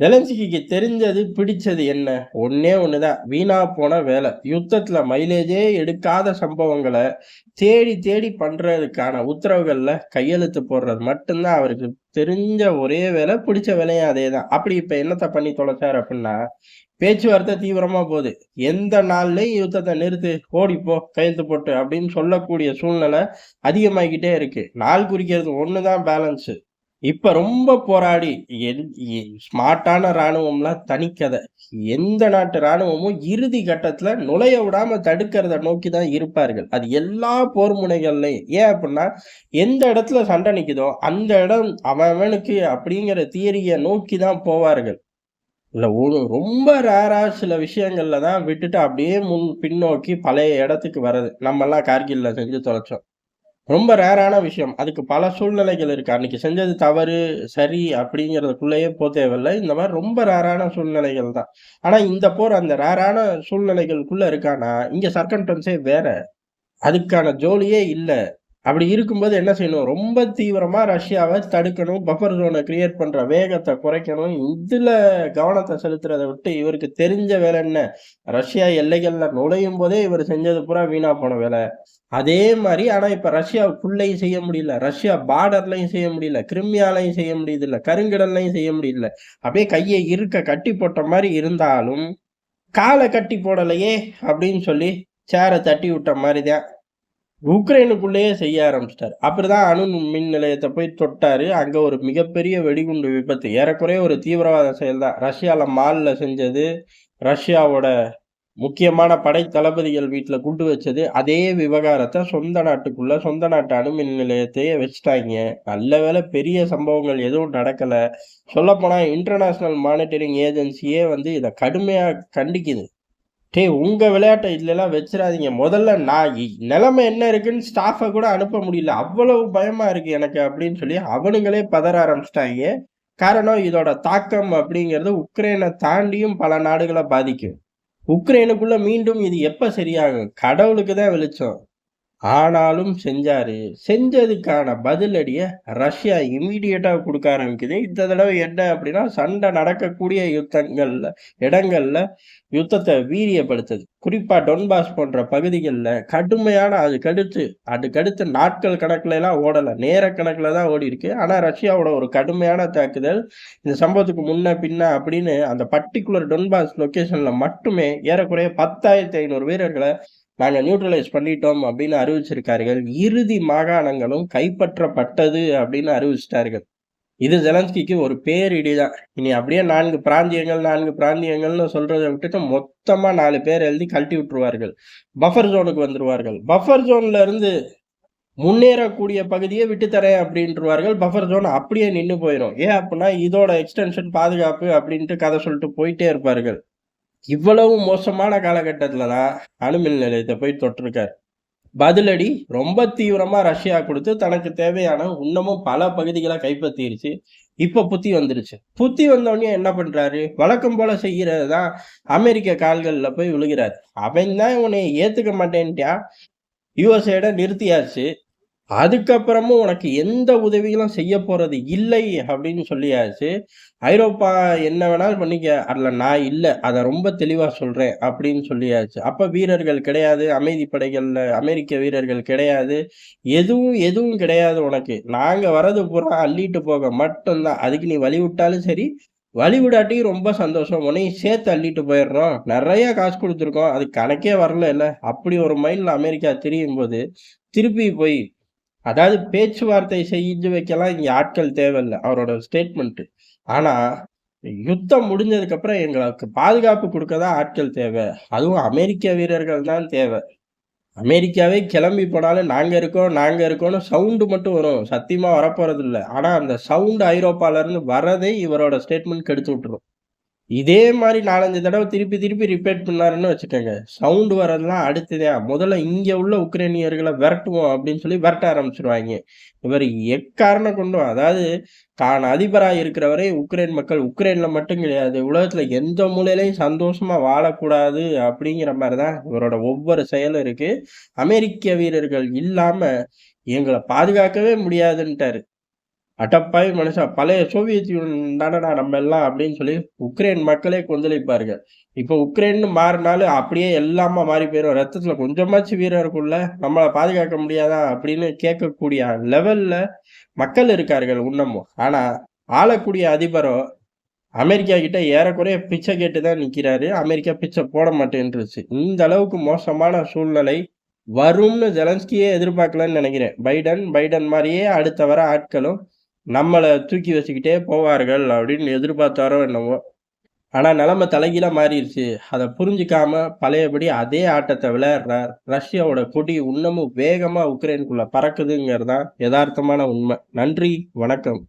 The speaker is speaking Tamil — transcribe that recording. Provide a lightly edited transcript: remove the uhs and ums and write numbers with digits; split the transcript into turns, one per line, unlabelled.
ஜெலன்ஸ்கிக்கு தெரிஞ்சது, பிடிச்சது என்ன? ஒண்ணே ஒண்ணுதான். வீணா போன வேலை. யுத்தத்துல மைலேஜே எடுக்காத சம்பவங்கள தேடி தேடி பண்றதுக்கான உத்தரவுகள்ல கையெழுத்து போடுறது மட்டும் தான் அவருக்கு தெரிஞ்ச ஒரே வேலை. பிடிச்ச வேலையும் அதேதான். அப்படி இப்ப என்னத்த பண்ணி தொலைச்சாரு அப்டின்னா, பேச்சுவார்த்தை தீவிரமா போது. எந்த நாள்லயும் யுத்தத்த நிறுத்து, ஓடிப்போ, கையெழுத்து போட்டு அப்படின்னு சொல்லக்கூடிய சூழ்நிலை அதிகமாகிக்கிட்டே இருக்கு. நாள் குறிக்கிறது ஒண்ணுதான் பேலன்ஸு. இப்ப ரொம்ப போராடி என் ஸ்மார்ட்டான ராணுவம்லாம் தனிக்கத. எந்த நாட்டு ராணுவமும் இறுதி கட்டத்துல நுழைய விடாம தடுக்கிறத நோக்கி தான் இருப்பார்கள். அது எல்லா போர் முனைகள்லயும். ஏன் அப்டின்னா, எந்த இடத்துல சண்டை நிக்குதோ, அந்த இடம் அவன் அவனுக்கு அப்படிங்கிற தியரிய நோக்கி தான் போவார்கள். இல்ல ரொம்ப ரேரா சில விஷயங்கள்ல தான் விட்டுட்டு அப்படியே பின்னோக்கி பழைய இடத்துக்கு வர்றது. நம்மலாம் கார்கில்ல செஞ்சு தொலைச்சோம். ரொம்ப ரேரான விஷயம். அதுக்கு பல சூழ்நிலைகள் இருக்கு. அன்னைக்கு செஞ்சது தவறு, சரி அப்படிங்கிறதுக்குள்ளேயே தேவையில்ல. இந்த மாரி ரொம்ப ரேரான சூழ்நிலைகள் தான். ஆனா இந்த போர் அந்த ரேரான சூழ்நிலைகளுக்குள்ள இருக்கான்னா, இங்க சர்கம்ஸ்டன்ஸே வேற. அதுக்கான ஜோலியே இல்ல. அப்படி இருக்கும்போது என்ன செய்யணும்? ரொம்ப தீவிரமா ரஷ்யாவ தடுக்கணும். பஃபர் ஜோன கிரியேட் பண்ற வேகத்த குறைக்கணும். இதுல கவனத்த செலுத்துறத விட்டு, இவருக்கு தெரிஞ்ச வேலை என்ன? ரஷ்யா எல்லைகள்ல நுழையும்போதே இவரு செஞ்சது பூரா வீணா போன வேலை. அதே மாரி ஆனா இப்ப ரஷ்யாவுக்குள்ளயும் செய்ய முடியல. ரஷ்யா பார்டர்லயும் செய்ய முடியல. கிரிமியாலயும் செய்ய முடியுதில்ல. கருங்கடல்லயும் செய்ய முடியல. அப்படியே கைய இறுக்க கட்டி போட்ட மாரி இருந்தாலும், "கால கட்டி போடலையே!" அப்படின்னு சொல்லி சேர தட்டி விட்ட மாரி தான். உக்ரைனுக்குள்ளேயே செய்ய ஆரம்பிச்சுட்டாரு. அப்படிதான் அணு மின் நிலையத்த போய் தொட்டாரு. அங்க ஒரு மிகப்பெரிய வெடிகுண்டு விபத்து. ஏறக்குறைய ஒரு தீவிரவாத செயல் தான். ரஷ்யால மால்ல செஞ்சது, ரஷ்யாவோட முக்கியமான படை தளபதிகள் வீட்ல குண்டு வச்சது. அதே விவகாரத்த சொந்த நாட்டுக்குள்ள, சொந்த நாட்டு அணுமின் நிலையத்தையே வச்சுட்டாய்ங்க. நல்ல வேளை பெரிய சம்பவங்கள் எதுவும் நடக்கல. சொல்லப்போனா இன்டர்நேஷனல் மானிட்டரிங் ஏஜென்சியே இத கடுமையா கண்டிக்குது. டேய் உங்க விளையாட்ட இதுலலாம் வச்சிராதீங்க. முதல்ல நான் நிலைமை என்ன இருக்குன்னு ஸ்டாஃப கூட அனுப்ப முடியல. அவ்வளவு பயமா இருக்கு எனக்கு அப்படின்னு சொல்லி அவனுங்களே பதற ஆரம்பிச்சுட்டாய்ங்க. காரணம் இதோட தாக்கம் அப்படிங்கிறது உக்ரைன தாண்டியும் பல நாடுகள பாதிக்கும். உக்ரைனுக்குள்ள மீண்டும் இது எப்ப சரியாகும்? கடவுளுக்கு தான் வெளிச்சம். ஆனாலும் செஞ்சாரு. செஞ்சதுக்கான பதிலடிய ரஷ்யா இம்மீடியட்டா குடுக்க ஆரம்பிக்குது. இந்த தடவ என்ன அப்படின்னா, சண்டை நடக்கக்கூடிய இடங்கள்ல யுத்தத்த வீரியப்படுத்துது. குறிப்பா டொன்பாஸ் போன்ற பகுதிகள்ல கடுமையான அதுக்கடுத்து நாட்கள் கணக்குலலாம் ஓடல. நேர கணக்குல தான் ஓடிருக்கு. ஆனா ரஷ்யாவோட ஒரு கடுமையான தாக்குதல், இந்த சம்பவத்துக்கு முன்ன, பின்ன அப்படின்னு அந்த பர்ட்டிகுலர் டொன்பாஸ் லொகேஷன்ல மட்டுமே ஏறக்குறைய 10,500 வீரர்கள நாங்க நியூட்ரலைஸ் பண்ணிட்டோம் அப்படின்னு அறிவிச்சிருக்கார்கள். இறுதி மாகாணங்களும் கைப்பற்றப்பட்டது அப்படின்னு அறிவிச்சிட்டார்கள். இது ஜெலன்ஸ்கிக்கு ஒரு பேரிடிதான். இனி அப்படியே 4 பிராந்தியங்கள், 4 பிராந்தியங்கள்னு சொல்றத விட்டுட்டு மொத்தமா 4 பேர் எழுதி கழட்டி விட்டுருவார்கள். பஃபர் ஜோனுக்கு வந்துருவார்கள். பஃபர் ஜோன்ல இருந்து முன்னேறக்கூடிய பகுதியை விட்டு தரேன் அப்படின்ருவார்கள். பஃபர் ஜோன் அப்படியே நின்னு போயிரும். ஏன் அப்படின்னா இதோட எக்ஸ்டென்ஷன் பாதுகாப்பு அப்படின்ட்டு கதை சொல்லிட்டு போயிட்டே இருப்பார்கள். இவ்வளவு மோசமான காலகட்டத்துல தான் அணுமின் நிலையத்தை போய் தொட்டிருக்காரு. பதிலடி ரொம்ப தீவிரமா ரஷ்யா கொடுத்து தனக்கு தேவையான இன்னமும் பல பகுதிகளை கைப்பற்றிருச்சு. இப்ப புத்தி வந்துருச்சு. புத்தி வந்தோடனே என்ன பண்றாரு? வழக்கம் போல செய்யறதுதான். அமெரிக்க கால்கள்ல போய் விழுகிறாரு. அவன் தான் உன்னை ஏத்துக்க மாட்டேன்ட்டான். யுஎஸ்ஏட நிறுத்தியாச்சு. அதுக்கப்புறமும் உனக்கு எந்த உதவிகளும் செய்ய போறது இல்லை அப்படின்னு சொல்லியாச்சு. ஐரோப்பா என்ன வேணாலும் பண்ணிக்க. அதுல நான் இல்ல. அத ரொம்ப தெளிவா சொல்றேன் அப்படின்னு சொல்லியாச்சு. அப்ப வீரர்கள் கிடையாது. அமைதி படைகள்ல அமெரிக்க வீரர்கள் கிடையாது. எதுவும் கிடையாது உனக்கு. நாங்க வர்றது பூரா அள்ளிட்டு போக மட்டும் தான். அதுக்கு நீ வழி விட்டாலும் சரி, வழி விடாட்டியும் ரொம்ப சந்தோஷம். உன்னையும் சேர்த்து அள்ளிட்டு போயிடுறோம். நெறைய காசு குடுத்துருக்கோம். அதுக்கு கணக்கே வரலல்ல. அப்படி ஒரு மைண்ட்ல அமெரிக்கா திரியும்போது, திருப்பி போய் அதாவது பேச்சுவார்த்தை செஞ்சு வைக்கலாம் இங்க ஆட்கள் தேவையில்ல. அவரோட ஸ்டேட்மெண்ட். ஆனா, யுத்தம் முடிஞ்சதுக்கு அப்புறம் எங்களுக்கு பாதுகாப்பு குடுக்க தான் ஆட்கள் தேவை. அதுவும் அமெரிக்க வீரர்கள் தான் தேவை. அமெரிக்காவே கிளம்பி போனாலும் நாங்க இருக்கோம்னு சவுண்ட் மட்டும் வரும். சத்தியமா வரப்போறதில்ல. ஆனா அந்த சவுண்ட் ஐரோப்பால இருந்து வரதே இவரோட ஸ்டேட்மெண்ட் கெடுத்து விட்டுரும். இதே மாரி 4, 5 தடவ திருப்பி திருப்பி ரிப்பீட் பண்ணாருன்னு வச்சுக்கங்க. சவுண்ட் வரதெல்லாம் அடுத்துதான். முதல்ல இங்க உள்ள உக்ரைனியர்கள விரட்டுவோம் அப்படின்னு சொல்லி விரட்ட ஆரம்பிச்சுருவாய்ங்க. இவரு எக்காரணம் கொண்டும் அதாவது தான் அதிபரா இருக்கிற வரை உக்ரைன் மக்கள் உக்ரைன்ல மட்டும் கிடையாது. உலகத்துல எந்த மூலையிலயும் சந்தோஷமா வாழக்கூடாது அப்படிங்கிற மாரி தான் இவரோட ஒவ்வொரு செயலும் இருக்கு. அமெரிக்க வீரர்கள் இல்லாம எங்கள பாதுகாக்கவே முடியாதுன்ட்டாரு. அடப்பாவி மனுஷா! பழைய சோவியத் யூனியன் தானடா நம்ம எல்லாம் அப்படின்னு சொல்லி உக்ரைன் மக்களே கொந்தளிப்பார்கள். இப்ப உக்ரைன்னு மாறுனாலும் அப்படியே எல்லாமா மாறி போயிரும். ரத்தத்துல கொஞ்சமாச்சும் வீரம் இருக்கும்ல. நம்மள பாதுகாக்க முடியாதா? அப்படின்னு கேட்கக்கூடிய லெவல்ல மக்கள் இருக்கார்கள் இன்னமும். ஆனா, ஆளக்கூடிய அதிபரோ அமெரிக்கா கிட்ட ஏறக்குறைய பிச்சை கேட்டு தான் நிக்கிறாரு. அமெரிக்கா பிச்சை போட மாட்டேன்ருச்சு. இந்த அளவுக்கு மோசமான சூழ்நிலை வரும்னு ஜெலன்ஸ்கியே எதிர்பார்க்கலன்னு நெனைக்கிறேன். பைடன் மாரியே அடுத்த வர ஆட்களும் நம்மள தூக்கி வச்சுக்கிட்டே போவார்கள் அப்படின்னு எதிர்பார்த்தாரோ என்னவோ! ஆனா நிலைமை தலைகீழா மாறிருச்சு. அத புரிஞ்சுக்காம பழையபடி அதே ஆட்டத்த விளையாடுறார். ரஷ்யாவோட கொடி இன்னமும் வேகமா உக்ரைனுக்குள்ள பறக்குதுங்கிறது தான் எதார்த்தமான உண்மை. நன்றி, வணக்கம்.